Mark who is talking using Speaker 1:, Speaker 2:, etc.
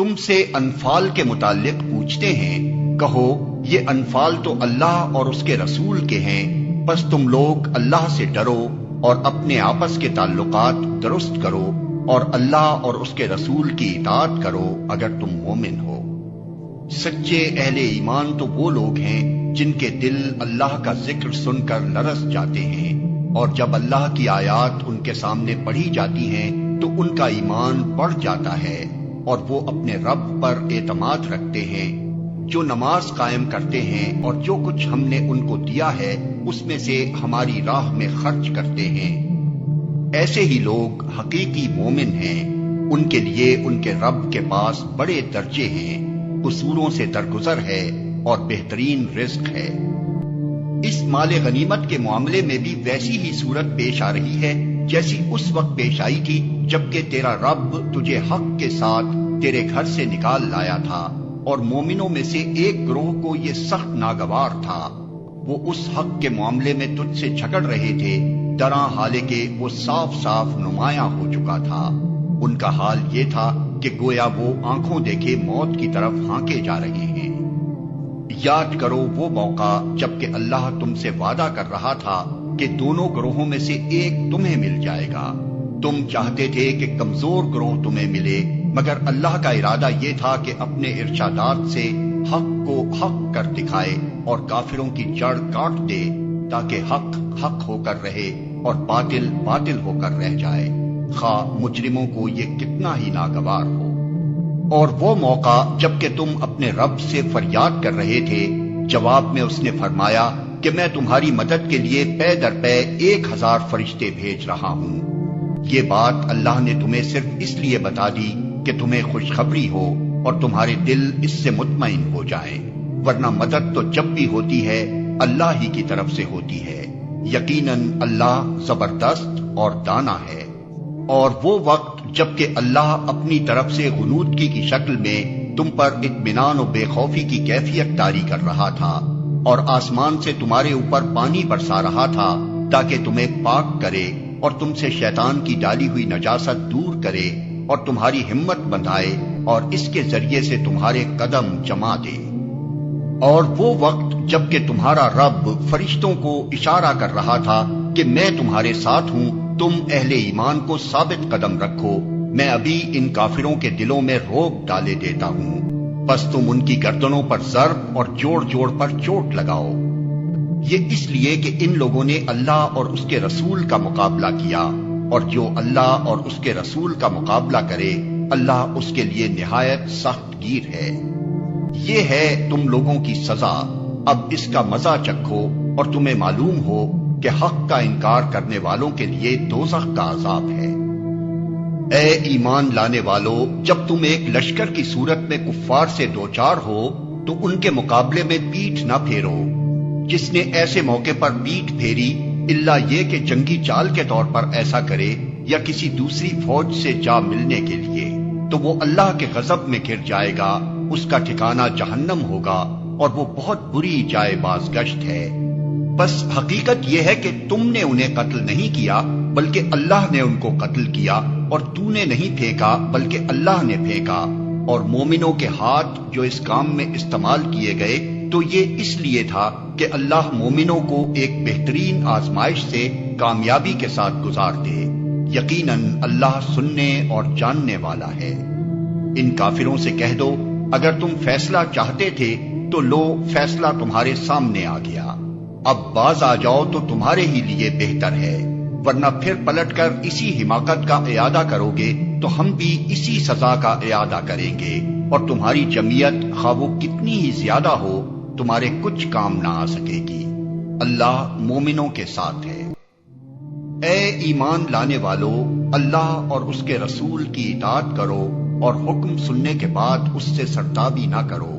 Speaker 1: تم سے انفال کے متعلق پوچھتے ہیں، کہو یہ انفال تو اللہ اور اس کے رسول کے ہیں، بس تم لوگ اللہ سے ڈرو اور اپنے آپس کے تعلقات درست کرو اور اللہ اور اس کے رسول کی اطاعت کرو اگر تم مومن ہو۔ سچے اہل ایمان تو وہ لوگ ہیں جن کے دل اللہ کا ذکر سن کر لرز جاتے ہیں، اور جب اللہ کی آیات ان کے سامنے پڑھی جاتی ہیں تو ان کا ایمان بڑھ جاتا ہے، اور وہ اپنے رب پر اعتماد رکھتے ہیں، جو نماز قائم کرتے ہیں اور جو کچھ ہم نے ان کو دیا ہے اس میں سے ہماری راہ میں خرچ کرتے ہیں۔ ایسے ہی لوگ حقیقی مومن ہیں، ان کے لیے ان کے رب کے پاس بڑے درجے ہیں، قصوروں سے درگزر ہے اور بہترین رزق ہے۔ اس مال غنیمت کے معاملے میں بھی ویسی ہی صورت پیش آ رہی ہے جیسی اس وقت پیش آئی تھی جبکہ تیرا رب تجھے حق کے ساتھ تیرے گھر سے نکال لایا تھا، اور مومنوں میں سے ایک گروہ کو یہ سخت ناگوار تھا، وہ اس حق کے معاملے میں تجھ سے جھگڑ رہے تھے، طرح حالانکہ وہ صاف صاف نمایاں ہو چکا تھا۔ ان کا حال یہ تھا کہ گویا وہ آنکھوں دیکھے موت کی طرف ہانکے جا رہے ہیں۔ یاد کرو وہ موقع جبکہ اللہ تم سے وعدہ کر رہا تھا کہ دونوں گروہوں میں سے ایک تمہیں مل جائے گا۔ تم چاہتے تھے کہ کمزور گروہ تمہیں ملے، مگر اللہ کا ارادہ یہ تھا کہ اپنے ارشادات سے حق کو حق کر دکھائے اور کافروں کی جڑ کاٹ دے، تاکہ حق حق ہو کر رہے اور باطل باطل ہو کر رہ جائے، خواہ مجرموں کو یہ کتنا ہی ناگوار ہو۔ اور وہ موقع جبکہ تم اپنے رب سے فریاد کر رہے تھے، جواب میں اس نے فرمایا کہ میں تمہاری مدد کے لیے پے در پے 1000 فرشتے بھیج رہا ہوں۔ یہ بات اللہ نے تمہیں صرف اس لیے بتا دی کہ تمہیں خوشخبری ہو اور تمہارے دل اس سے مطمئن ہو جائیں، ورنہ مدد تو جب بھی ہوتی ہے اللہ ہی کی طرف سے ہوتی ہے، یقیناً اللہ زبردست اور دانا ہے۔ اور وہ وقت جبکہ اللہ اپنی طرف سے غنودگی کی شکل میں تم پر اطمینان و بے خوفی کی کیفیت طاری کر رہا تھا، اور آسمان سے تمہارے اوپر پانی برسا رہا تھا تاکہ تمہیں پاک کرے اور تم سے شیطان کی ڈالی ہوئی نجاست دور کرے اور تمہاری ہمت بندھائے اور اس کے ذریعے سے تمہارے قدم جما دے۔ اور وہ وقت جبکہ تمہارا رب فرشتوں کو اشارہ کر رہا تھا کہ میں تمہارے ساتھ ہوں، تم اہل ایمان کو ثابت قدم رکھو، میں ابھی ان کافروں کے دلوں میں روب ڈالے دیتا ہوں، بس تم ان کی گردنوں پر ضرب اور جوڑ جوڑ پر چوٹ لگاؤ۔ یہ اس لیے کہ ان لوگوں نے اللہ اور اس کے رسول کا مقابلہ کیا، اور جو اللہ اور اس کے رسول کا مقابلہ کرے اللہ اس کے لیے نہایت سخت گیر ہے۔ یہ ہے تم لوگوں کی سزا، اب اس کا مزہ چکھو اور تمہیں معلوم ہو کہ حق کا انکار کرنے والوں کے لیے دوزخ کا عذاب ہے۔ اے ایمان لانے والو، جب تم ایک لشکر کی صورت میں کفار سے دوچار ہو تو ان کے مقابلے میں پیٹھ نہ پھیرو۔ جس نے ایسے موقع پر پیٹھ پھیری الا یہ کہ جنگی چال کے طور پر ایسا کرے یا کسی دوسری فوج سے جا ملنے کے لیے، تو وہ اللہ کے غضب میں گر جائے گا، اس کا ٹھکانہ جہنم ہوگا اور وہ بہت بری جائے بازگشت ہے۔ بس حقیقت یہ ہے کہ تم نے انہیں قتل نہیں کیا بلکہ اللہ نے ان کو قتل کیا، اور تو نے نہیں پھینکا بلکہ اللہ نے پھینکا، اور مومنوں کے ہاتھ جو اس کام میں استعمال کیے گئے تو یہ اس لیے تھا کہ اللہ مومنوں کو ایک بہترین آزمائش سے کامیابی کے ساتھ گزار دے، یقیناً اللہ سننے اور جاننے والا ہے۔ ان کافروں سے کہہ دو اگر تم فیصلہ چاہتے تھے تو لو فیصلہ تمہارے سامنے آ گیا، اب باز آ جاؤ تو تمہارے ہی لیے بہتر ہے، ورنہ پھر پلٹ کر اسی حماقت کا اعادہ کرو گے تو ہم بھی اسی سزا کا اعادہ کریں گے، اور تمہاری جمعیت خواہ وہ کتنی ہی زیادہ ہو تمہارے کچھ کام نہ آ سکے گی، اللہ مومنوں کے ساتھ ہے۔ اے ایمان لانے والو، اللہ اور اس کے رسول کی اطاعت کرو اور حکم سننے کے بعد اس سے سرتابی نہ کرو۔